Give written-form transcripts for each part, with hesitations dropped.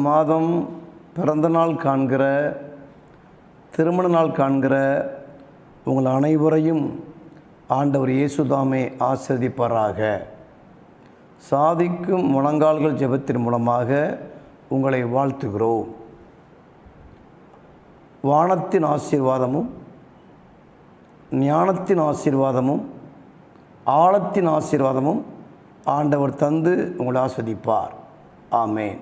மாதம் பிறந்த நாள் காண்கிற, திருமண நாள் காண்கிற உங்கள் அனைவரையும் ஆண்டவர் இயேசுதாமே ஆசீர்வதிப்பாராக. சாதிக்கும் முழங்கால்கள் ஜெபத்தின் மூலமாக உங்களை வாழ்த்துகிறோம். வானத்தின் ஆசீர்வாதமும், ஞானத்தின் ஆசீர்வாதமும், ஆழத்தின் ஆசீர்வாதமும் ஆண்டவர் தந்து உங்களை ஆசீர்வதிப்பார். ஆமென்.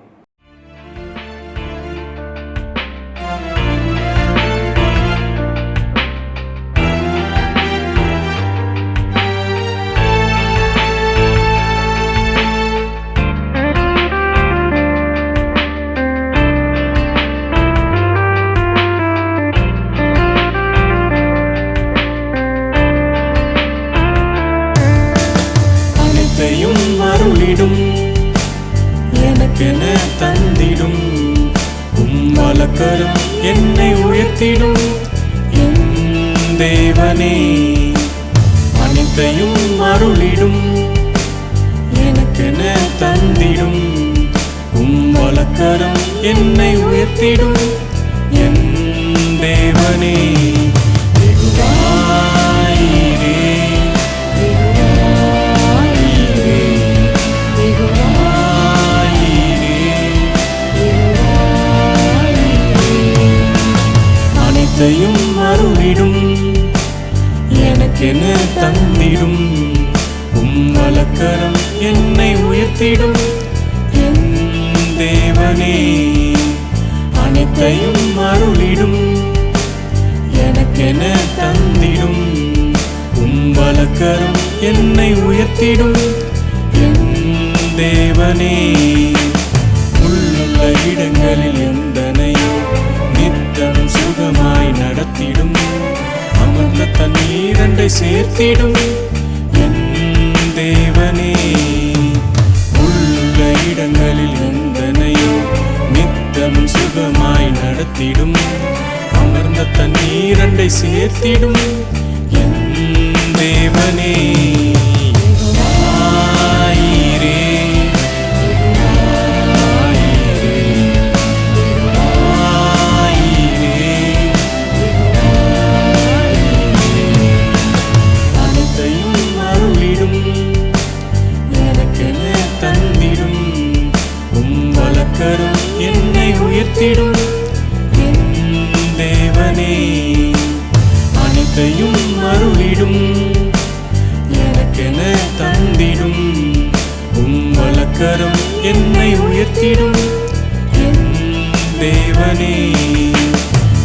அருளிடும் எனக்கென தந்திடும் வலக்கரம் என்னை உயர்த்திடும் என் தேவனே. அனைத்தையும் அருளிடும் எனக்கென தந்திடும் வலக்கரம் என்னை உயர்த்திடும் என் தேவனே. அருளிடும் எனக்கென தந்திடும் வலக்கரம் என்னை உயர்த்திடும் என் தேவனே. அனைத்தையும் அருளிடும் எனக்கென தந்திடும் வலக்கரம் என்னை உயர்த்திடும் என் தேவனே. உள்ள இடங்களில் எந்தனையோ நித்தம் சுகமாய் நடத்திடும், அமர்ந்த தண்ணீரண்டை சேர்த்திடும் என் தேவனே. உள்ள இடங்களில் எந்தனையோ நித்தம் சுகமாய் நடத்திடும், அமர்ந்த தண்ணீரண்டை சேர்த்திடும் என் தேவனே. என்னை உயர்த்திடும் என் தேவனே. அனைத்தையும் அருளிடும் எனக்கென தந்திடும் வலக்கரம் என்னை உயர்த்திடும் என் தேவனே.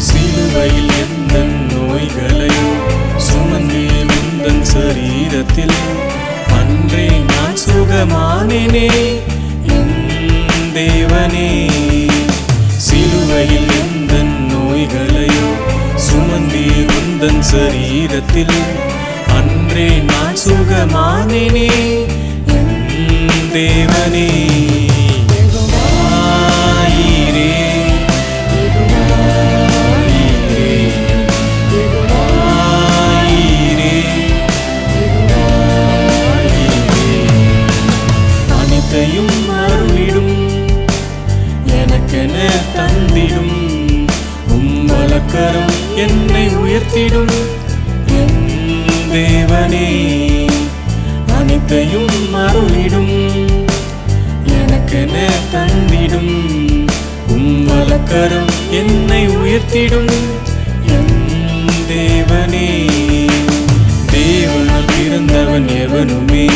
சிலுவையில் எந்த நோய்களையோ சுமந்தே உந்தன் சரீரத்தில் அன்றே நான் சுகமானேனே தேவனே. சிலுவையில் எந்த நோய்களையோ சுமந்தே உந்தன் சரீரத்தில் அன்றே நான் சுகமானேனே என் தேவனே. அனைத்தையும் அருளிடும் எனக்கென தந்திடும் வலக்கரம் என்னை உயர்த்திடும் என் தேவனே. அனைத்தையும் அருளிடும் எனக்கென தந்திடும் வலக்கரம் என்னை உயர்த்திடும் என் தேவனே. தேவனால் பிறந்தவன் எவனுமே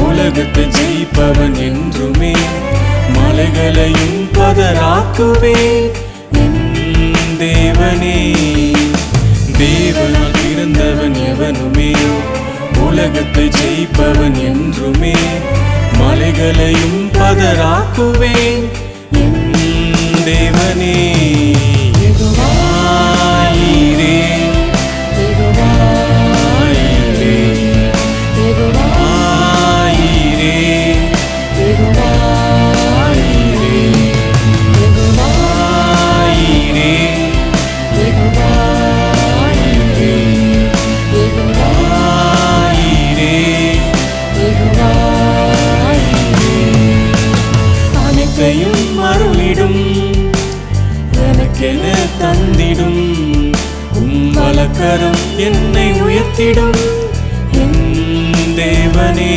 உலகத்தை ஜெயிப்பவன் என்றுமே, மலைகளையும் பதராக்குவே என் தேவனே. தேவனால் பிறந்தவன் எவனுமே உலகத்தை ஜெயிப்பவன் என்றுமே, மலைகளையும் பதராக்குவே என் தேவனே. அனைத்தையும் அருளிடும் எனக்கென தந்திடும் வலக்கரம் என்னை உயர்த்திடும் என் தேவனே.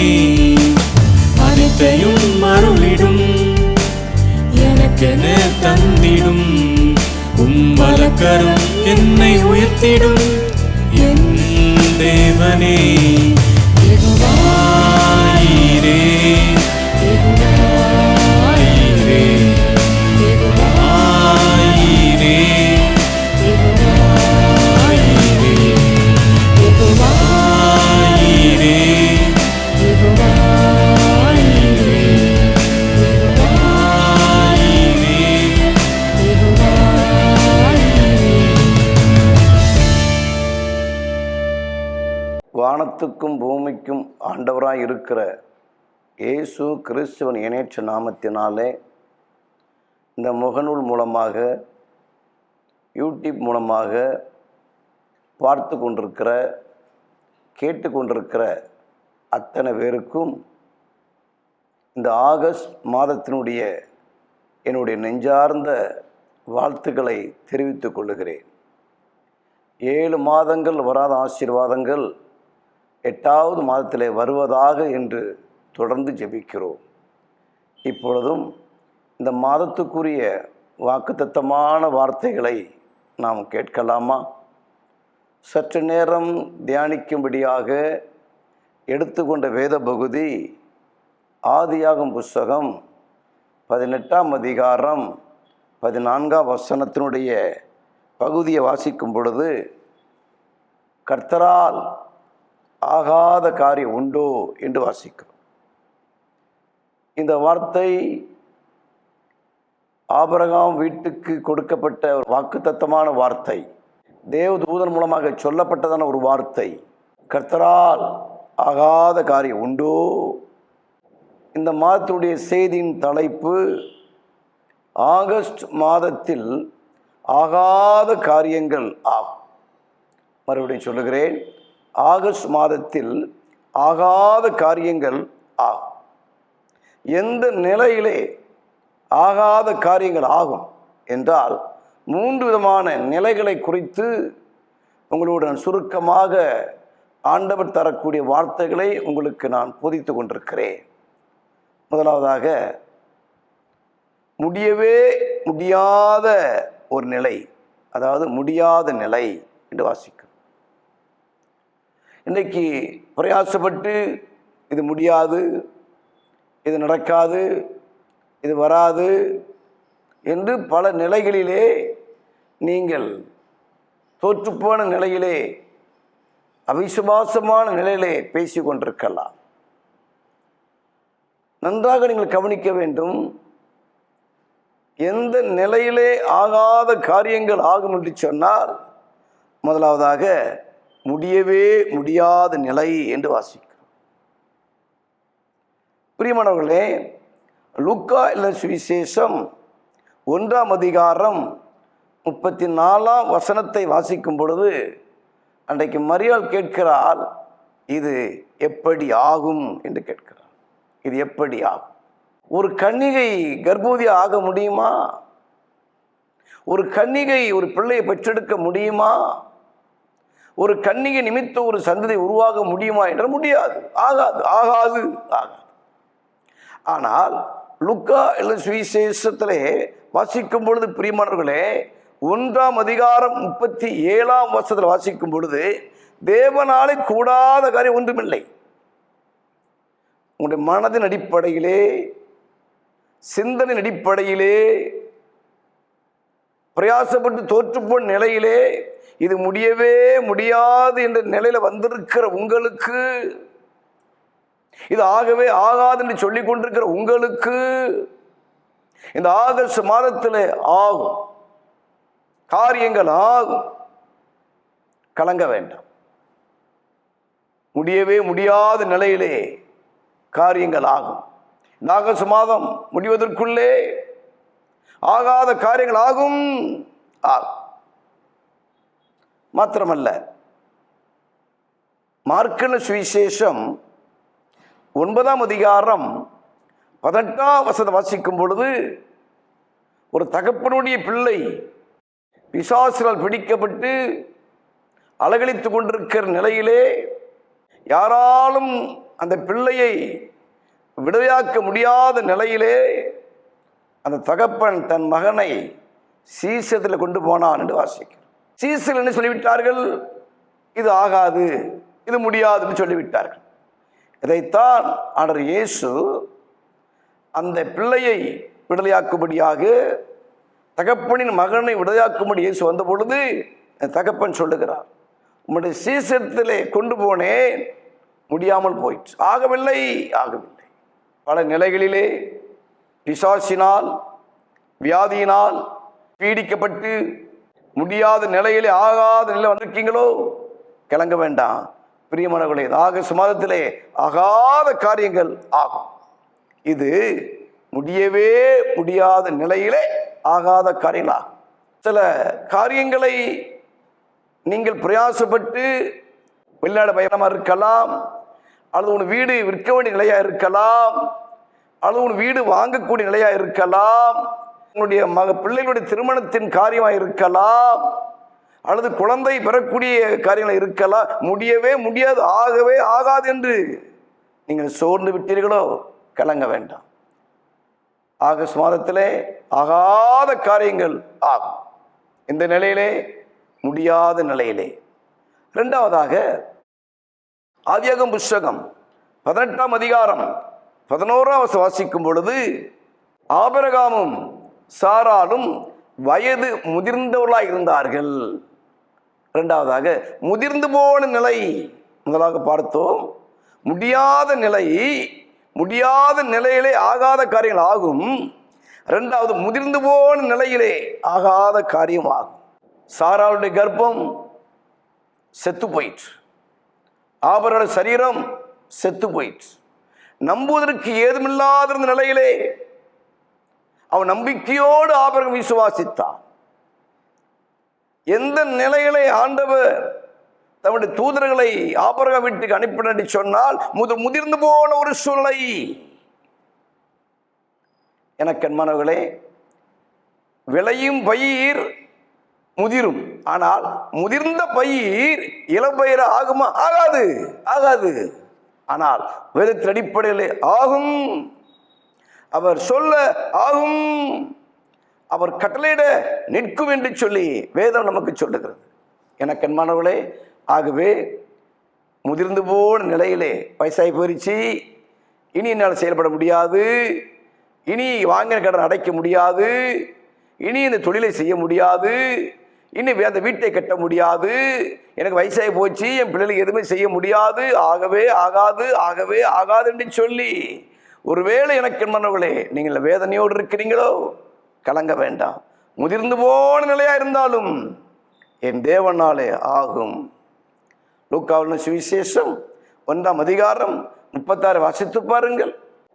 அனைத்தையும் அருளிடும் எனக்கென தந்திடும் வலக்கரம் என்னை உயர்த்திடும் என் தேவனே. யெகோவாயீரே, யெகோவாயீரே, யெகோவாயீரே, யெகோவாயீரே, யெகோவாயீரே, யெகோவாயீரே, வானத்துக்கும் பூமிக்கும் ஆண்டவராய் இருக்கிற இயேசு கிறிஸ்துவின் இணையற்ற நாமத்தினாலே இந்த முகநூல் மூலமாக, யூடியூப் மூலமாக பார்த்து கொண்டிருக்கிற, கேட்டு கொண்டிருக்கிற அத்தனை பேருக்கும் இந்த ஆகஸ்ட் மாதத்தினுடைய என்னுடைய நெஞ்சார்ந்த வாழ்த்துக்களை தெரிவித்துக் கொள்ளுகிறேன். 7 மாதங்கள் வராத ஆசீர்வாதங்கள் 8வது மாதத்திலே வருவதாக என்று தொடர்ந்து ஜெபிக்கிறோம். இப்பொழுதும் இந்த மாதத்துக்குரிய வாக்குத்தத்தமான வார்த்தைகளை நாம் கேட்கலாமா? சற்று நேரம் தியானிக்கும்படியாக எடுத்துக்கொண்ட வேத பகுதி ஆதியாகமம் புஸ்தகம் 18ஆம் அதிகாரம் 14ஆம் வசனத்தினுடைய பகுதியை வாசிக்கும் பொழுது, கர்த்தரால் ஆகாத காரியம் உண்டோ என்று வாசிக்கிறோம். இந்த வார்த்தை ஆபிரகாம் வீட்டுக்கு கொடுக்கப்பட்ட வாக்குத்தத்தமான வார்த்தை, தேவதூதன் மூலமாக சொல்லப்பட்டதான ஒரு வார்த்தை. கர்த்தரால் ஆகாத காரியம் உண்டோ? இந்த மாதத்துடைய செய்தியின் தலைப்பு, ஆகஸ்ட் மாதத்தில் ஆகாத காரியங்கள் ஆகும். மறுபடியும் சொல்லுகிறேன், ஆகஸ்ட் மாதத்தில் ஆகாத காரியங்கள் ஆகும். எந்த நிலையிலே ஆகாத காரியங்கள் ஆகும் என்றால், 3 விதமான நிலைகளை குறித்து உங்களுடன் சுருக்கமாக ஆண்டவர் தரக்கூடிய வார்த்தைகளை உங்களுக்கு நான் போதித்து கொண்டிருக்கிறேன். முதலாவதாக, முடியவே முடியாத ஒரு நிலை, அதாவது முடியாத நிலை என்று வாசிக்கிறோம். இன்றைக்கு பிரயாசப்பட்டு இது முடியாது, இது நடக்காது, இது வராது என்று பல நிலைகளிலே நீங்கள் தோற்றுப்போன நிலையிலே, அவிசுவாசமான நிலையிலே பேசி கொண்டிருக்கலாம். நன்றாக நீங்கள் கவனிக்க வேண்டும். எந்த நிலையிலே ஆகாத காரியங்கள் ஆகும் என்று சொன்னால், முதலாவதாக முடியவே முடியாத நிலை என்று வாசிக்கிறோம். பிரியமானவர்களே, லூக்கா எழுதின சுவிசேஷம் 1ஆம் அதிகாரம் 34ஆம் வசனத்தை வாசிக்கும் பொழுது, அன்றைக்கு மரியாள் கேட்கிறாள், இது எப்படி ஆகும் என்று கேட்கிறாள். இது எப்படி ஆகும்? ஒரு கன்னிகை கர்ப்பவதி ஆக முடியுமா? ஒரு கன்னிகை ஒரு பிள்ளையை பெற்றெடுக்க முடியுமா? ஒரு கன்னிகை நிமித்த ஒரு சந்ததி உருவாக முடியுமா என்றால் முடியாது, ஆகாது, ஆகாது, ஆகாது. ஆனால் லூக்கா எழுதின சுவிசேஷத்திலே வாசிக்கும் பொழுது, பிரியமானவர்களே, 1ஆம் அதிகாரம் 37ஆம் வசனத்தில் வாசிக்கும் பொழுது, தேவனாலே கூடாத காரியம் ஒன்றுமில்லை. உங்களுடைய மனதின் அடிப்படையிலே, சிந்தனை அடிப்படையிலே, பிரயாசப்பட்டு தோற்றுப்போன நிலையிலே, இது முடியவே முடியாது என்ற நிலையில வந்திருக்கிற உங்களுக்கு, இது ஆகவே ஆகாது என்று சொல்லிக் கொண்டிருக்கிற உங்களுக்கு, இந்த ஆகஸ்ட் மாதத்தில் ஆகும் காரியங்கள் ஆகும். கலங்க வேண்டாம். முடியவே முடியாத நிலையிலே காரியங்கள் ஆகும். இந்த ஆகஸ்ட் மாதம் முடிவதற்குள்ளே ஆகாத காரியங்கள் ஆகும். மாத்திரமல்ல, மார்க்கு சுவிசேஷம் 9ஆம் அதிகாரம் 18ஆம் வசனம் வாசிக்கும் பொழுது, ஒரு தகப்பனுடைய பிள்ளை பிசாசினால் பிடிக்கப்பட்டு அலகழித்து கொண்டிருக்கிற நிலையிலே யாராலும் அந்த பிள்ளையை விடுதலையாக்க முடியாத நிலையிலே அந்த தகப்பன் தன் மகனை சீசத்தில் கொண்டு போனான் என்று வாசிக்கிறோம். சீசல் என்ன சொல்லிவிட்டார்கள்? இது ஆகாது, இது முடியாதுன்னு சொல்லிவிட்டார்கள். இதைத்தான் ஆண்டவர் இயேசு அந்த பிள்ளையை விடுதலையாக்கும்படியாக, தகப்பனின் மகனை விடுதலையாக்கும்படி இயேசு வந்த பொழுது தகப்பன் சொல்லுகிறார், உம்முடைய சீசத்திலே கொண்டு போனேன், முடியாமல் போயிற்று, ஆகவில்லை. பல நிலைகளிலே பிசாசினால் வியாதியினால் பீடிக்கப்பட்டு முடியாத நிலையிலே ஆகாத நிலை வந்திருக்கீங்களோ, கிளங்க வேண்டாம் பிரியமானவர்களே. ஆகஸ்ட் மாதத்திலே ஆகாத காரியங்கள் ஆகும். இது முடியவே முடியாத நிலையிலே ஆகாத காரியங்கள் ஆகும். சில காரியங்களை நீங்கள் பிரயாசப்பட்டு வெளிநாடு பயணமாக இருக்கலாம், அல்லது உன் வீடு விற்க வேண்டிய நிலையாக இருக்கலாம், அல்லது உன் வீடு வாங்கக்கூடிய நிலையாக இருக்கலாம், உன்னுடைய பிள்ளைகளுடைய திருமணத்தின் காரியமாக இருக்கலாம், அல்லது குழந்தை பெறக்கூடிய காரியங்கள் இருக்கலாம். முடியவே முடியாது, ஆகவே ஆகாது என்று நீங்கள் சோர்ந்து விட்டீர்களோ, கலங்க வேண்டாம். ஆகஸ்ட் மாதத்திலே ஆகாத காரியங்கள் ஆகும். இந்த நிலையிலே, முடியாத நிலையிலே. இரண்டாவதாக ஆதியாகமம் புஸ்தகம் 18ஆம் அதிகாரம் 11ஆம் வசனம் வாசிக்கும் பொழுது, ஆபிரகாமும் சாராலும் வயது முதிர்ந்தவர்களாக இருந்தார்கள். இரண்டாவதாக முதிர்ந்து போன நிலை முதலாக பார்த்தோம். முடியாத நிலை, முடியாத நிலையிலே ஆகாத காரியங்கள் ஆகும். இரண்டாவது முதிர்ந்து போன நிலையிலே ஆகாத காரியம் ஆகும். சாராளுடைய கர்ப்பம் செத்து போயிற்று, ஆபிரகாமுடைய சரீரம் செத்து போயிற்று. நம்புவதற்கு ஏதுமில்லாத நிலையிலே அவன் நம்பிக்கையோடு ஆபிரகாம் விசுவாசித்தான். எந்த நிலையிலே ஆண்டவர் தம்முடைய தூதர்களை ஆபிரகாம் வீட்டுக்கு அனுப்பினார் என்று சொன்னால், முதிர்ந்து போன ஒரு சூழ்நிலை. எனக்கு அன்பானவர்களே, விளையும் பயிர் முதிரும், ஆனால் முதிர்ந்த பயிர் இளம்பயிர ஆகுமா? ஆகாது. ஆனால் வேதத்தின் அடிப்படையில் ஆகும். அவர் சொல்ல ஆகும், அவர் கட்டளையிட நிற்கும் என்று சொல்லி வேதம் நமக்கு சொல்லுகிறது. எனக்கு அன்பானவர்களே, ஆகவே முதிர்ந்து போன நிலையிலே வயசாகி போயிடுச்சு, இனி என்னால் செயல்பட முடியாது, இனி வாங்கின கடன் அடைக்க முடியாது, இனி இந்த தொழிலை செய்ய முடியாது, இனி அந்த வீட்டை கட்ட முடியாது, எனக்கு வயசாகி போச்சு, என் பிள்ளைகளுக்கு எதுவுமே செய்ய முடியாது, ஆகவே ஆகாது என்று சொல்லி ஒருவேளை எனக்கு மன்னவர்களே நீங்கள் வேதனையோடு இருக்கிறீங்களோ, கலங்க வேண்டாம். முதிர்ந்து போன நிலையா இருந்தாலும் என் தேவனாலே ஆகும். லூக்காவின் சுவிசேஷம் 1ஆம் அதிகாரம் 36 வாசித்து பாருங்கள்.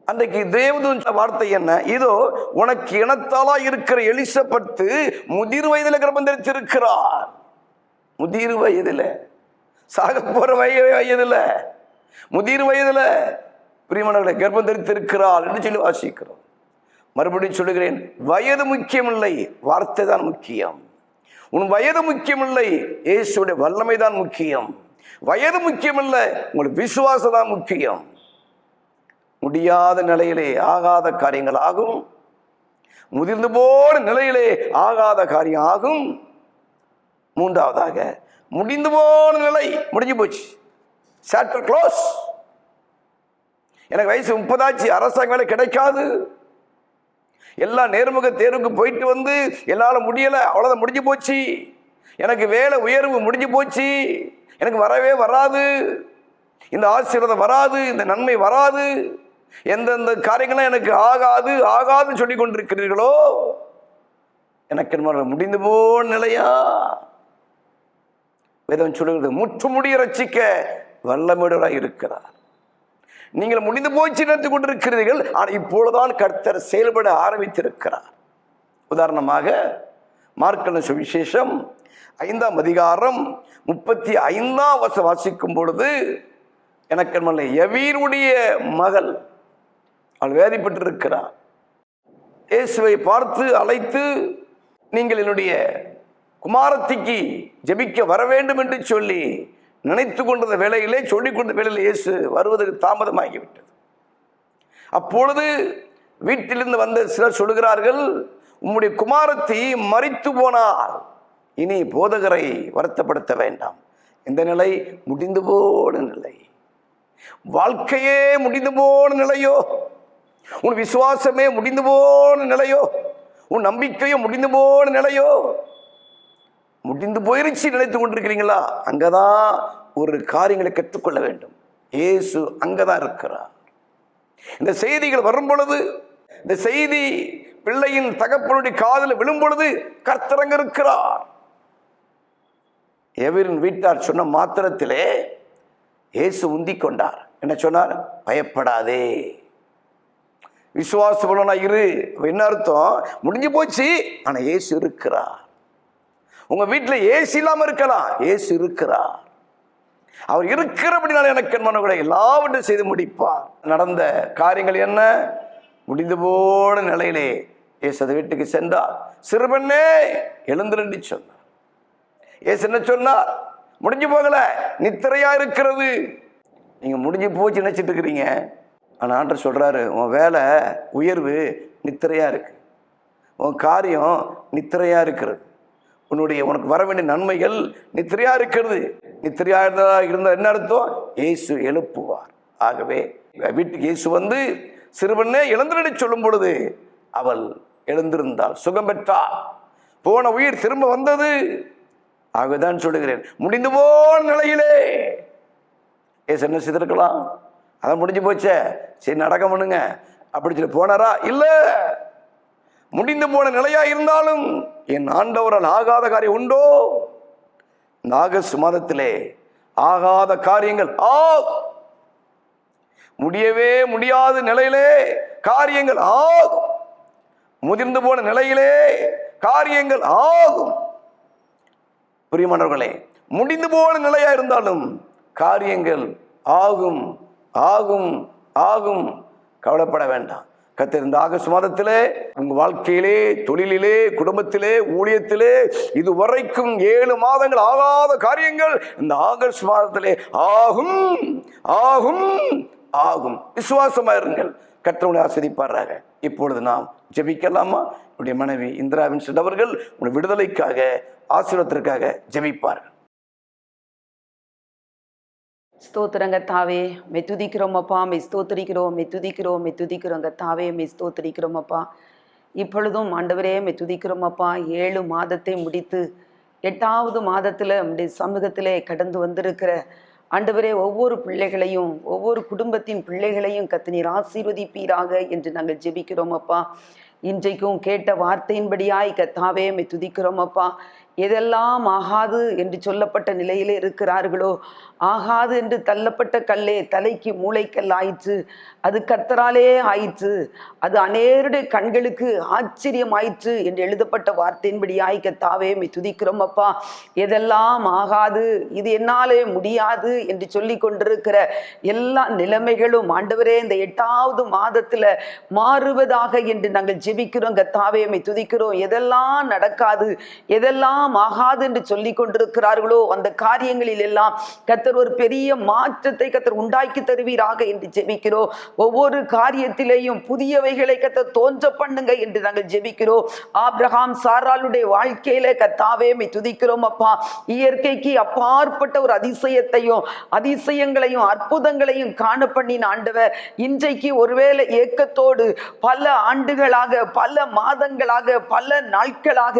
அன்றைக்கு தேவதூதன் வார்த்தை என்ன? இதோ உனக்கு இனத்தாலா இருக்கிற எலிசபெத்து முதிர் வயதில் கர்ப்பம் தரித்திருக்கிறார். முதிர் வயதில், சாக போற வயதில், முதிர் வயதில் பிரியமானவர்களை கர்ப்பம் தரித்திருக்கிறார் என்று சொல்லி வாசிக்கிறோம். மறுபடியும் சொல்லுகிறேன், வயது முக்கியமில்லை, வார்த்தை தான் முக்கியம். உன் வயது முக்கியமில்லை, இயேசுடைய வல்லமை தான் முக்கியம். வயது முக்கியமில்லை, உங்களுக்கு விசுவாசம் தான் முக்கியம். முடியாத நிலையிலே ஆகாத காரியங்கள் ஆகும், முதிர்ந்து போன நிலையிலே ஆகாத காரியம் ஆகும். மூன்றாவதாக முடிந்து போன நிலை, முடிஞ்சு போச்சு, சாப்டர் க்ளோஸ். எனக்கு வயசு 30 ஆச்சு, அரசாங்க வேலை கிடைக்காது, எல்லா நேர்முக தேர்வுக்கு போயிட்டு வந்து என்னால் முடியலை, அவ்வளோதான், முடிஞ்சு போச்சு. எனக்கு வேலை உயர்வு முடிஞ்சு போச்சு, எனக்கு வரவே வராது, இந்த ஆசீர்வாதம் வராது, இந்த நன்மை வராது, எந்தெந்த காரியங்களும் எனக்கு ஆகாதுன்னு சொல்லி கொண்டிருக்கிறீர்களோ, எனக்கு முடிந்து போன நிலையா? வேதம் சொல்லுகிறது, முற்று முடிய ரட்சிக்க வல்லமையுடையவராய் இருக்கிறார். நீங்கள் முடிந்து போச்சு நினைத்து கொண்டிருக்கிறீர்கள், ஆனால் இப்பொழுதுதான் கர்த்தர் செயல்பட ஆரம்பித்திருக்கிறார். உதாரணமாக மார்க் சுவிசேஷம் 5ஆம் அதிகாரம் 35ஆம் வசனம் வாசிக்கும் பொழுது, எனக்கு யவீருடைய மகள் அவள் வேதிப்பட்டிருக்கிறார். இயேசுவை பார்த்து அழைத்து, நீங்கள் என்னுடைய குமாரத்திக்கு ஜெபிக்க வர வேண்டும் என்று சொல்லி நினைத்து கொண்ட வேளையிலே, சொல்லிக் கொண்ட வேளையில் இயேசு வருவதற்கு தாமதமாகிவிட்டது. அப்பொழுது வீட்டிலிருந்து வந்த சிலர் சொல்கிறார்கள், உம்முடைய குமாரத்தி மரித்து போனால் இனி போதகரை வருத்தப்படுத்த வேண்டாம். இந்த நிலை முடிந்து போன நிலை, வாழ்க்கையே முடிந்து போன நிலையோ, உன் விசுவாசமே முடிந்து போன நிலையோ, உன் நம்பிக்கையோ முடிந்து போன நிலையோ, முடிந்து போயிருச்சு நினைத்து கொண்டிருக்கிறீங்களா? அங்கதான் ஒரு காரியங்களை கற்றுக்கொள்ள வேண்டும். இயேசு அங்கதான் இருக்கிறார். இந்த செய்திகள் வரும் பொழுது, இந்த செய்தி பிள்ளையின் தகப்பனுடைய காதில் விழும் பொழுது கர்த்தர் அங்க இருக்கிறார். எவரின் வீட்டார் சொன்ன மாத்திரத்திலே இயேசு உந்திக் கொண்டார். என்ன சொன்னார்? பயப்படாதே, விசுவாசபலனா இரு. என்ன அர்த்தம்? முடிஞ்சு போச்சு, ஆனா இயேசு இருக்கிறார். உங்க வீட்டில் ஏசி இல்லாம இருக்கலாம், இயேசு இருக்கிறார். அவர் இருக்கிறபடினால எனக்கு மனங்களை எல்லாவற்றையும் செய்து முடிப்பார். நடந்த காரியங்கள் என்ன? முடிந்து போன நிலையிலே இயேசு அந்த வீட்டுக்கு சென்றார். சிறுபெண்ணே எழுந்திரண்டு சொன்னார். இயேசு என்ன சொன்னார்? முடிஞ்சு போகல, நித்திரையா இருக்கிறது. நீங்க முடிஞ்சு போச்சு நினைச்சிட்டு இருக்கிறீங்க. ஆனா ஆண்டவர் சொல்றாரு, உன் வேலை உயர்வு நித்திரையா இருக்கு, உன் காரியம் நித்திரையா இருக்கிறது, உனக்கு வர வேண்டிய நன்மைகள் நித்திரையா இருக்கிறது. நித்திரையா இருந்தால் என்ன அர்த்தம்? இயேசு எழுப்புவார். ஆகவே வீட்டுக்கு இயேசு வந்து சிறுவனே எழுந்திரடி சொல்லும் பொழுது அவள் எழுந்திருந்தாள், சுகம் பெற்றாள், போன உயிர் திரும்ப வந்தது. ஆகவேதான் சொல்லுகிறேன், முடிந்து போன நிலையிலே இயேசு என்ன செய்திருக்கலாம்? அதான் முடிஞ்சு போச்சே, சரி நடக்க பண்ணுங்க அப்படி சொல்லி போனாரா? இல்ல, முடிந்து போன நிலையா இருந்தாலும் என் ஆண்டவரால் ஆகாத காரியம் உண்டோ? இந்த ஆகஸ்ட் மாதத்திலே ஆகாத காரியங்கள் முடியவே முடியாத நிலையிலே காரியங்கள் ஆகும். முதிர்ந்து போன நிலையிலே காரியங்கள் ஆகும். பிரியமானவர்களே, முடிந்து போன நிலையா இருந்தாலும் காரியங்கள் ஆகும் ஆகும் ஆகும். கவலைப்பட வேண்டாம். கர்த்தர் இந்த ஆகஸ்ட் மாதத்திலே உங்க வாழ்க்கையிலே, தொழிலிலே, குடும்பத்திலே, ஊழியத்திலே இதுவரைக்கும் 7 மாதங்கள் ஆகாத காரியங்கள் இந்த ஆகஸ்ட் மாதத்திலே ஆகும் ஆகும் ஆகும். விசுவாசமா இருங்கள். கர்த்தர் உங்களை ஆசீர்வதிப்பாராக. இப்பொழுது நாம் ஜெபிக்கலாமா? என்னுடைய மனைவி இந்திரா வின்சென்ட் அவர்கள் உங்களுடைய விடுதலைக்காக, ஆசீர்வாதத்திற்காக ஜெபிப்பார்கள். ஸ்தோத்திரங்க தாவே, மெத்துதிக்கிறோம் அப்பா, மெஸ்தோத்திரிக்கிறோம், மெத்துதிக்கிறோம், மெத்துதிக்கிறோங்க தாவே, மெஸ்தோத்திரிக்கிறோம் அப்பா. இப்பொழுதும் ஆண்டவரே மெத்துதிக்கிறோம் அப்பா. 7 மாதத்தை முடித்து 8வது மாதத்தில் நம்முடைய சமூகத்திலே கடந்து வந்திருக்கிற ஆண்டவரே, ஒவ்வொரு பிள்ளைகளையும், ஒவ்வொரு குடும்பத்தின் பிள்ளைகளையும் கர்த்தர் ஆசீர்வதிப்பீராக என்று நாங்கள் ஜெபிக்கிறோம் அப்பா. இன்றைக்கும் கேட்ட வார்த்தையின்படியாய் கர்த்தாவே மெத்துதிக்கிறோம் அப்பா. எதெல்லாம் ஆகாது என்று சொல்லப்பட்ட நிலையிலே இருக்கிறார்களோ, ஆகாது என்று தள்ளப்பட்ட கல்லே தலைக்கு மூளைக்கல் ஆயிற்று, அது கர்த்தராலே ஆயிற்று, அது அநேருடைய கண்களுக்கு ஆச்சரியம் ஆயிற்று என்று எழுதப்பட்ட வார்த்தையின்படியாய் கர்த்தாவே துதிக்கிறோம் அப்பா. எதெல்லாம் ஆகாது, இது என்னாலே முடியாது என்று சொல்லி கொண்டிருக்கிற எல்லா நிலைமைகளும் ஆண்டவரே இந்த 8வது மாதத்துல மாறுவதாக என்று நாங்கள் ஜெபிக்கிறோம் கர்த்தாவே துதிக்கிறோம். எதெல்லாம் நடக்காது, எதெல்லாம் ஆகாது என்று சொல்லி கொண்டிருக்கிறார்களோ அந்த காரியங்களில் எல்லாம் கர்த்தர் ஒரு பெரிய மாற்றத்தை கர்த்தர் உண்டாக்கி தருவீராக என்று ஜெபிக்கிறோம். ஒவ்வொரு காரியத்திலேயும் புதியவைகளை கர்த்தர் தோன்ற பண்ணுங்க என்று நாங்கள் ஜெபிக்கிறோம். ஆபிரகாம் சாராளுடைய வாழ்க்கையில கர்த்தாவே துதிக்கிறோம் அப்பா. இயற்கைக்கு அப்பாற்பட்ட ஒரு அதிசயங்களையும் அற்புதங்களையும் காண பண்ணின ஆண்டவர் இன்றைக்கு ஒருவேளை ஏக்கத்தோடு பல ஆண்டுகளாக, பல மாதங்களாக, பல நாட்களாக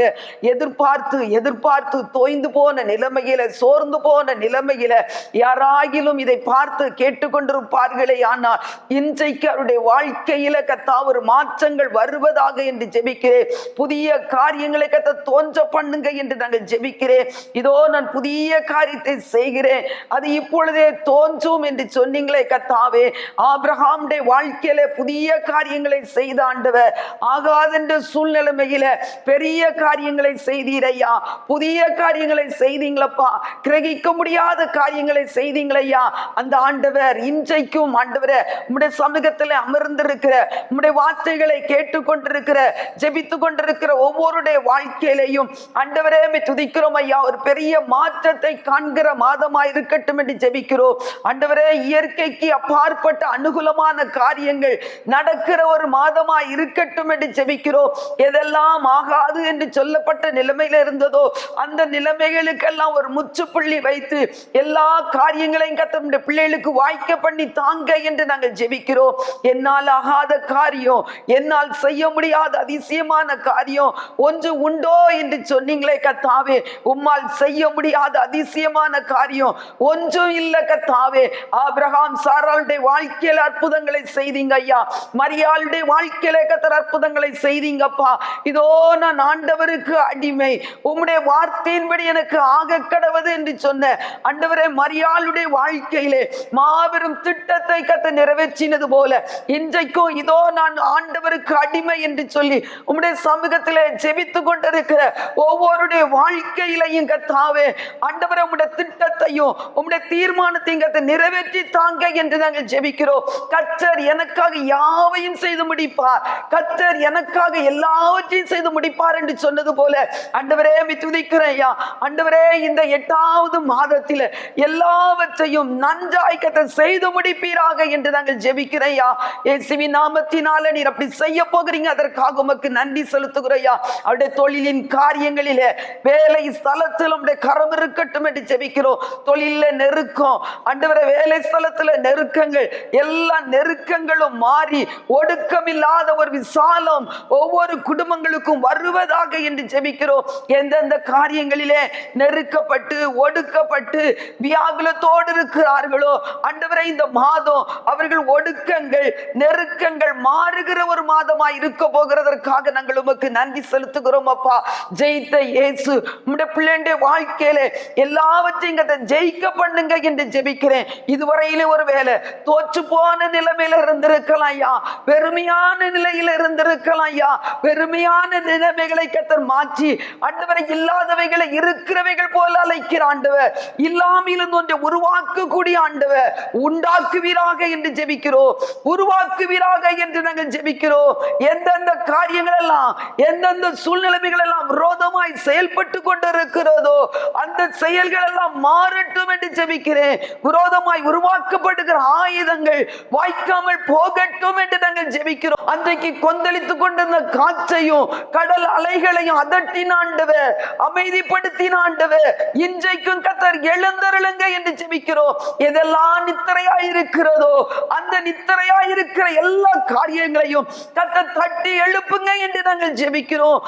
எதிர்பார்த்து தோய்ந்து போன நிலைமையில, சோர்ந்து போன நிலைமையில யாராகிலும் இதை பார்த்து கேட்டுக்கொண்டிருப்பார்களே, ஆனால் இன்றைக்கு அவருடைய வாழ்க்கையில கர்த்தா ஒரு மாற்றங்கள் வருவதாக என்று ஜெபிக்கிறேன். புதிய காரியங்களை கர்த்தா தோன்ற பண்ணுங்க என்று நாங்கள் ஜெபிக்கிறேன். இதோ நான் புதிய காரியத்தை செய்கிறேன், அது இப்பொழுதே தோன்றும் என்று சொன்னீங்களே கர்த்தாவே. ஆபிரகாமுடைய வாழ்க்கையில புதிய காரியங்களை செய்த ஆண்டவர், ஆகாதென்ற சூழ்நிலைமையில பெரிய காரியங்களை செய்தீரையா. புதிய காரியங்களை செய்தீங்களப்பா. கிரகிக்க முடியாத காரியங்களை செய்தீங்களையா. அந்த ஆண்டவர் இன்றைக்கும் ஆண்டவரே உம்முடைய சமூகத்தில் அமர்ந்திருக்கிற, உம்முடைய வார்த்தைகளை கேட்டுக்கொண்டிருக்கிற, ஜெபித்து கொண்டிருக்கிற ஒவ்வொருடைய வாழ்க்கையிலையும் ஆண்டவரே துதிக்கிறோம் ஐயா. ஒரு பெரிய மாற்றத்தை காண்கிற மாதமா இருக்கட்டும் என்று ஜெபிக்கிறோம் ஆண்டவரே. இயற்கைக்கு அப்பாற்பட்ட அனுகூலமான காரியங்கள் நடக்கிற ஒரு மாதமா இருக்கட்டும் என்று ஜெபிக்கிறோம். எதெல்லாம் ஆகாது என்று சொல்லப்பட்ட நிலைமையில இருந்ததோ அந்த நிலைமைகளுக்கெல்லாம் ஒரு முற்றுப்புள்ளி வைத்து எல்லா காரியங்களையும் கர்த்தருடைய பிள்ளைகளுக்கு வாய்க்க பண்ணி தாங்க என்று நாங்கள் ஜெபிக்கிறோம். என்னால் ஆகாத காரியம், என்னால் செய்ய முடியாத அதிசயமான காரியம் ஒன்று உண்டோ என்று சொன்னீங்களே கர்த்தாவே. உம்மால் செய்ய முடியாத அதிசயமான காரியம் ஒன்றும் இல்லை கர்த்தாவே. ஆபிரகாம் சாராளுடைய வாழ்க்கையில அற்புதங்களை செய்தீங்க ஐயா. மரியாளுடைய வாழ்க்கையில கர்த்தர் அற்புதங்களை செய்தீங்கப்பா. இதோ நான் ஆண்டவருக்கு அடிமை, உம்முடைய வார்த்தையின்படி எனக்கு ஆக கடவது என்று சொன்ன ஆண்டவரே, மரியாளுடைய வாழ்க்கையிலே மாபெரும் திட்டத்தை கர்த்தர் நிறைவேற்றினது போல இன்றைக்கும் இதோ நான் ஆண்டவருக்கு அடிமை என்று சொல்லி உம்முடைய சமூகத்திலே ஜெபித்துக் கொண்டிருக்கிற ஒவ்வொருடைய வாழ்க்கையிலையும் கர்த்தாவே ஆண்டவரே உம்முடைய திட்டத்தையும் உம்முடைய தீர்மானத்தையும் கர்த்தர் நிறைவேற்றி தாங்க என்று நாங்கள் ஜெபிக்கிறோம். கர்த்தர் எனக்காக யாவையும் செய்து முடிப்பார், கர்த்தர் எனக்காக எல்லாவற்றையும் செய்து முடிப்பார் என்று சொன்னது போல ஆண்டவரே துதிக்கிறேன் ஐயா. ஆண்டவரே இந்த 8வது மாதத்தில் எல்லாவற்றையும் நன்றாய் கர்த்தர் செய்து முடிப்பீராக என்று நாங்கள் ஜெபிக்கிறேன் ஐயா. இயேசுவின் நாமத்தினால நீர் அப்படி செய்ய போகிறீங்க, அதற்காக உமக்கு நன்றி செலுத்துகிறோம் ஐயா. அவருடைய தொழிலின் காரியங்களிலே, வேலை ஸ்தலத்தில் உம்முடைய கரம் இருக்கட்டும் என்று ஜெபிக்கிறோம். தொழில நெருக்கம் ஆண்டவரே, வேலை ஸ்தலத்தில் நெருக்கங்கள், எல்லா நெருக்கங்களும் மாறி ஒடுக்கமில்லாத ஒரு விசாலம் ஒவ்வொரு குடும்பங்களுக்கும் வருவதாக என்று ஜெபிக்கிறோம். எந்தெந்த காரியங்களிலே நெருக்கப்பட்டு ஒடுக்கப்பட்டு வியாகுலத்தோடு இருக்கிறார்களோ ஆண்டவரே, இந்த மாதம் அவர்கள் ஒடுக்கங்கள் நெருக்கங்கள் மாறுகிற ஒரு மாதமாய் இருக்க போகிறதற்காக நாங்கள் உமக்கு நன்றி செலுத்துகிறோம் அப்பா. ஜெயித்த இயேசு உம்முடைய பிள்ளைடைய வாழ்க்கையில எல்லாவற்றையும் ஜெயிக்க பண்ணுங்க என்று ஜெபிக்கிறேன். இதுவரையிலே ஒருவேளை தோற்று போன நிலைமையில இருந்திருக்கலாம் ஐயா, வெறுமையான நிலையில இருந்திருக்கலாம் ஐயா. வெறுமையான நிலைமைகளை கர்த்தர் மாற்றி ஆண்டவரை இல்லாதவைகளை இருக்கிறவைகள் போல அழைக்கிற ஆண்டவர், இல்லாமல் ஒன்றை உருவாக்கக்கூடிய ஆண்டவர் உண்டாக்குவீராக என்று ஜெபிக்கிறோம். உருவாக்குவீராக என்று நாங்கள் ஜெபிக்கிறோம். எந்தெந்த காரியங்கள் எல்லாம் எந்தெந்த சூழ்நிலைகள் எல்லாம் விரோதமாய் செயல்பட்டு கொண்டிருக்கிறதோ அந்த செயல்கள் எல்லாம் மாறட்டும் என்று ஜெபிக்கிறேன். விரோதமாய் உருவாக்கப்படுகிற ஆயுதங்கள் வாய்க்காமல் போகட்டும் என்று நாங்கள் ஜெபிக்கிறோம். அன்றைக்கு கொந்தளித்துக் கொண்டிருந்த காற்றையும் கடல் அலைகளையும் அதட்டினாண்டவர், அமைதிப்படுத்தினாண்டவர், இன்றைக்கும் கர்த்தர் எழுந்தருளுங்க என்று ஜெபிக்கிறோம். எதெல்லாம் நித்திரையாயிருக்கிறதோ அந்த நித்திரையாயிருக்கிற எல்லா காரியங்களையும் கர்த்தர் தட்டி எழுப்புங்க என்று நாங்கள் ஜெபிக்கிறோம்.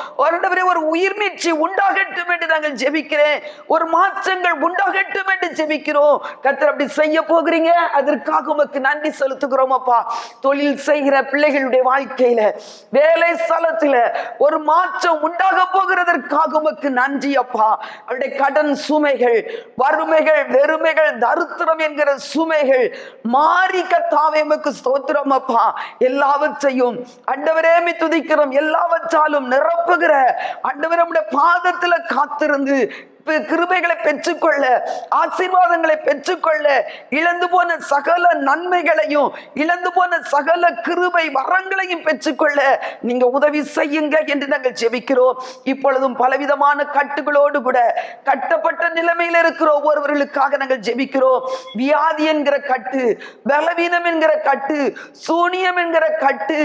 ஒரு உயிர் மீட்சி உண்டாகட்டும் என்று நாங்கள் ஜெபிக்கிறேன். ஒரு மாற்றங்கள் உண்டாகட்டும் என்று ஜெபிக்கிறோம். கர்த்தர் அப்படி செய்ய போகிறீங்க, அதற்காக உமக்கு நன்றி செலுத்துகிறோம் அப்பா. தொழில் செய்கிற பிள்ளைகளுடைய வாழ்க்கையில, வேலை ஸ்தலத்துல ஒரு மாற்றம் உண்டாக போகிறதற்காக உமக்கு நன்றி அப்பா. அவருடைய கடன் சுமைகள், வறுமைகள், வெறுமைகள், தரித்திரம் என்கிற சுமைகள் மாறி கர்த்தாவே உமக்கு ஸ்தோத்திரம் அப்பா. எல்லாவற்றையும் ஆண்டவரே துதிக்கிறோம். எல்லாவற்றாலும் நிரப்புகிற ஆண்டவரே உம்முடைய பாதத்துல காத்திருந்து கிருபைகளை பெற்றுக்கொள்ள, ஆசீர்வாதங்களை பெற்றுக்கொள்ள, இழந்து போன சகல நன்மைகளையும் இழந்து போன சகல கிருபை வரங்களையும் பெற்றுக்கொள்ள நீங்க உதவி செய்யுங்க என்று நாங்கள் ஜெபிக்கிறோம். இப்பொழுதும் பலவிதமான கட்டுகளோடு கூட கட்டப்பட்ட நிலைமையில் இருக்கிற ஒவ்வொருவர்களுக்காக நாங்கள் ஜெபிக்கிறோம். வியாதி என்கிற கட்டு, பலவீனம் என்கிற கட்டு, சூனியம் என்கிற கட்டு,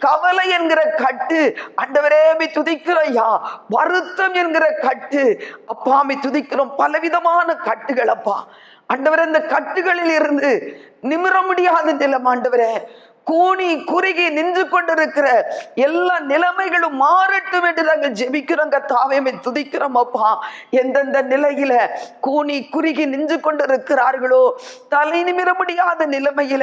கவலை என்கிற கட்டு, ஆண்டவரே துதிக்கிறையா, வருத்தம் என்கிற கட்டு அப்பா துதிக்கிறோம். பலவிதமான கட்டுகள் அப்பா ஆண்டவரே, இந்த கட்டுகளில் இருந்து நிமிர முடியாத நிலம் ஆண்டவரே, கூனி குறுகி நின்று கொண்டிருக்கிற எல்லா நிலைமைகளும் மாறட்டும் என்று நாங்கள் ஜெபிக்கிறோம். கர்த்தாவே துதிக்கிறோம் அப்பா. எந்தெந்த நிலையில கூனி குறுகி நின்று கொண்டிருக்கிறார்களோ, தலை நிமிர முடியாத நிலைமையில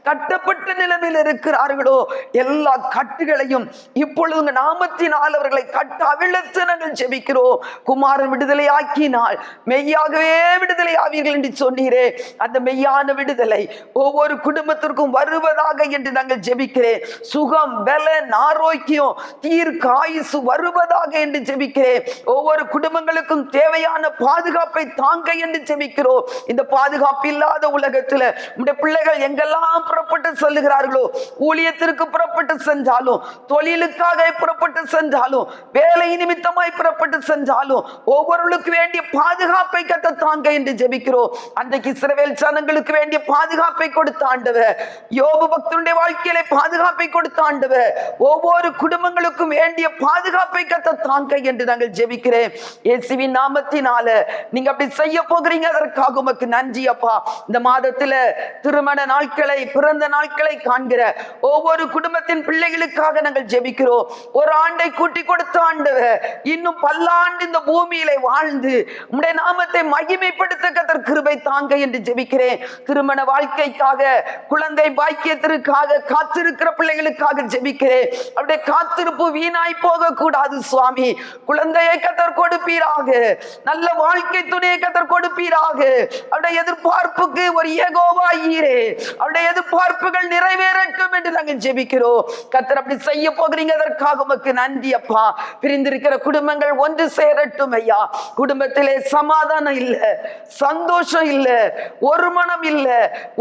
கட்டப்பட்ட நிலைமையில் இருக்கிறார்களோ, எல்லா கட்டுகளையும் இப்பொழுது உங்க நாமத்தினால் அவர்களை கட்ட அவிழத்து நாங்கள் ஜெபிக்கிறோம். குமாரன் விடுதலை ஆக்கினால் மெய்யாகவே விடுதலை ஆவீர்கள் என்று சொன்னீரே, அந்த மெய்யான விடுதலை ஒவ்வொரு குடும்பத்திற்கும் வருவதாக என்று நாங்கள் ஜெபிக்கிறேன். சுகம், பலன், ஆரோக்கியம், தீர்க்க ஆயுசு வருவதாக என்று ஜெபிக்கிறேன். ஒவ்வொரு குடும்பங்களுக்கும் தேவையான பாதுகாப்பை தாங்க என்று ஜெபிக்கிறோம். இந்த பாதுகாப்பு இல்லாத உலகத்துல உடைய பிள்ளைகள் எங்கெல்லாம் புறப்பட்டு செல்லுகிறார்களோ, ஊழியத்திற்கு புறப்பட்டு சென்றாலும், தொழிலுக்காக புறப்பட்டு சென்றாலும், வேலை நிமித்தமாய் புறப்பட்டு சென்றாலும், ஒவ்வொருவருக்கு வேண்டிய பாதுகாப்பை கத்த தாங்க என்று ஜெபிக்கிறோம். அன்றைக்கு இஸ்ரவேல் ஜனங்களுக்கு வேண்டிய பாதுகாப்பை கொடுத்த ஆண்டவர், யோபு பக்தனுடைய வாழ்க்கையில பாதுகாப்பை கொடுத்த ஆண்டவர், ஒவ்வொரு குடும்பங்களுக்கும் வேண்டிய பாதுகாப்பை கத்த தாங்க என்று நாங்கள் ஜெபிக்கிறேன். இயேசுவின் நாமத்தினால நீங்க அப்படி செய்ய போகிறீங்க, அதற்காக உமக்கு நன்றி அப்பா. இந்த மாதத்துல திருமண நாட்களை, பிறந்த நாட்களை காண்கிற ஒவ்வொரு குடும்பத்தின் பிள்ளைகளுக்காக நாங்கள் ஜெபிக்கிறோம். ஒரு ஆண்டை கூட்டி கொடுத்த ஆண்டவர் இன்னும் பல்லாண்டு இந்த பூமியிலே வாழ்ந்து உம்முடைய நாமத்தை மகிமைப்படுத்த கர்த்தர் கிருபை தாங்க என்று ஜெபிக்கிறேன். திருமண வாழ்க்கைக்காக, குழந்தை பாக்கியத்திற்காக காத்திருக்கிற பிள்ளைகளுக்காக ஜெபிக்கிறேன். அவருடைய காத்திருப்பு வீணாய் போக கூடாது சுவாமி. குழந்தையை கர்த்தர் கொடுப்பீராக, நல்ல வாழ்க்கை துணையை கர்த்தர் கொடுப்பீராக. அவருடைய எதிர்பார்ப்புக்கு ஒரு யெகோவா ஈரே, அவருடைய எதிர்பார்ப்புகள் நிறைவேறட்டும் என்று நாங்கள் ஜெபிக்கிறோம். கர்த்தர் அப்படி செய்ய போகிறீங்க, அதற்காக உமக்கு நன்றி அப்பா. பிரிந்திருக்கிற குடும்பங்கள் ஒன்று சேரட்டும் ஐயா. குடும்பத்திலே சமாதானம் இல்ல, சந்தோஷம் இல்ல, ஒரு மனம் இல்ல,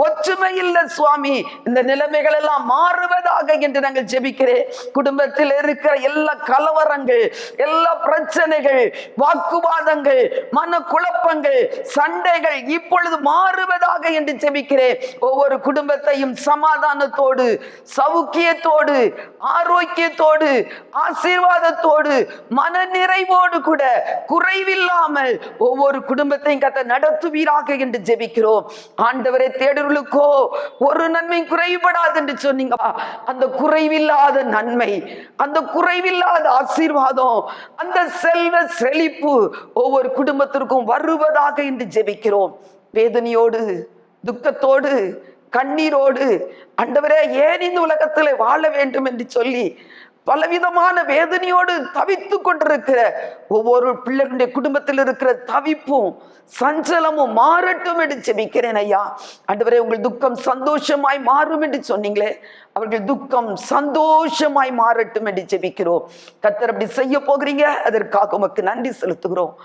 ஒற்றுமை இல்ல சுவாமி. இந்த நிலைமைகள் எல்லாம் மாறுவதாக என்று நாங்கள் ஜெபிக்கிறேன். குடும்பத்தில் இருக்கிற எல்லா கலவரங்கள், எல்லா பிரச்சனைகள், வாக்குவாதங்கள், மன குழப்பங்கள், சண்டைகள் இப்பொழுது மாறுவதாக என்று ஜெபிக்கிறேன். ஒவ்வொரு குடும்பத்தையும் சமாதானத்தோடு, சௌக்கியத்தோடு, ஆரோக்கியத்தோடு, ஆசீர்வாதத்தோடு, மன நிறைவோடு கூட, குறைவில்லாமல் ஒவ்வொரு குடும்பத்தையும் கத்த நடத்துவீராக என்று ஜெபிக்கிறோம். ஆண்டவரை தேடுகளுக்கோ ஒரு நன்மை குறைபடாது என்று சொன்னீங்க. அந்த குறைவில்லாத நன்மை, அந்த குறைவில்லாத ஆசீர்வாதம், அந்த செல்வ செழிப்பு ஒவ்வொரு குடும்பத்திற்கும் வருவதாக என்று ஜெபிக்கிறோம். வேதனையோடு, துக்கத்தோடு, கண்ணீரோடு, ஆண்டவரே ஏன் இந்த உலகத்தில் வாழ வேண்டும் என்று சொல்லி பலவிதமான வேதனையோடு தவித்து கொண்டிருக்கிற ஒவ்வொரு பிள்ளைகளுடைய குடும்பத்தில் இருக்கிற தவிப்பும் சஞ்சலமும் மாறட்டும் என்று ஜெபிக்கிறேன் ஐயா. ஆண்டவரே, உங்கள் துக்கம் சந்தோஷமாய் மாறும் என்று சொன்னீங்களே, அவர்கள் துக்கம் சந்தோஷமாய் மாறட்டும் என்று ஜெபிக்கிறோம். கர்த்தர் அப்படி செய்ய போகிறீங்க, அதற்காக உமக்கு நன்றி செலுத்துகிறோம்.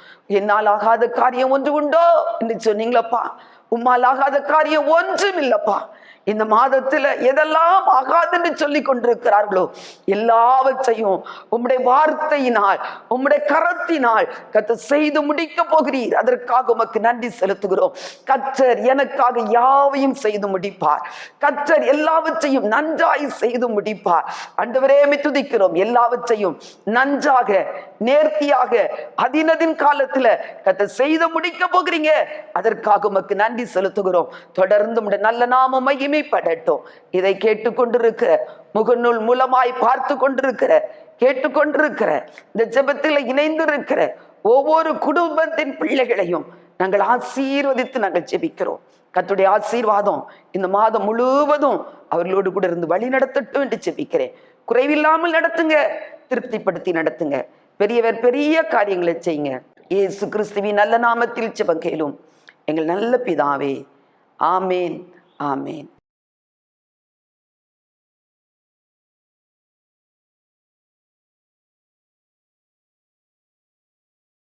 என்னால் ஆகாத காரியம் ஒன்று உண்டோ என்று சொன்னீங்களப்பா. உம்மால் ஆகாத காரியம் ஒன்றும் இல்லப்பா. இந்த மாதத்துல எதெல்லாம் ஆகாதுன்னு சொல்லி கொண்டிருக்கிறார்களோ எல்லாவற்றையும் உம்முடைய வார்த்தையினால், உம்முடைய கரத்தினால் கர்த்தர் செய்து முடிக்க போகிறீர். அதற்காக உமக்கு நன்றி செலுத்துகிறோம். கர்த்தர் எனக்காக யாவையும் செய்து முடிப்பார். கர்த்தர் எல்லாவற்றையும் நன்றாய் செய்து முடிப்பார். ஆண்டவரே துதிக்கிறோம். எல்லாவற்றையும் நன்றாக, நேர்த்தியாக, அதினதின் காலத்துல கர்த்தர் செய்து முடிக்க போகிறீங்க. அதற்காக உமக்கு நன்றி செலுத்துகிறோம். தொடர்ந்து உம்முடைய நல்ல நாமம் மகிமைப்படட்டும். இதை கேட்டுக்கொண்டிருக்கிற, முகநூல் மூலமாய் பார்த்து கொண்டிருக்கிற, கேட்டுக்கொண்டிருக்கிற, இந்த ஜெபத்தில் இணைந்திருக்கிற ஒவ்வொரு குடும்பத்தின் பிள்ளைகளையும் நாங்கள் ஆசீர்வதித்து நாங்கள் ஜெபிக்கிறோம். கர்த்தருடைய ஆசீர்வாதம் இந்த மாதம் முழுவதும் அவர்களோடு கூட இருந்து வழி நடத்தட்டும் என்று ஜெபிக்கிறேன். குறைவில்லாமல் நடத்துங்க, திருப்திப்படுத்தி நடத்துங்க. பெரியவர் பெரிய காரியங்களை செய்யுங்க. இயேசு கிறிஸ்துவின் நல்ல நாமத்தில் ஜெபம் கேளும் எங்கள் நல்ல பிதாவே. ஆமேன், ஆமேன்.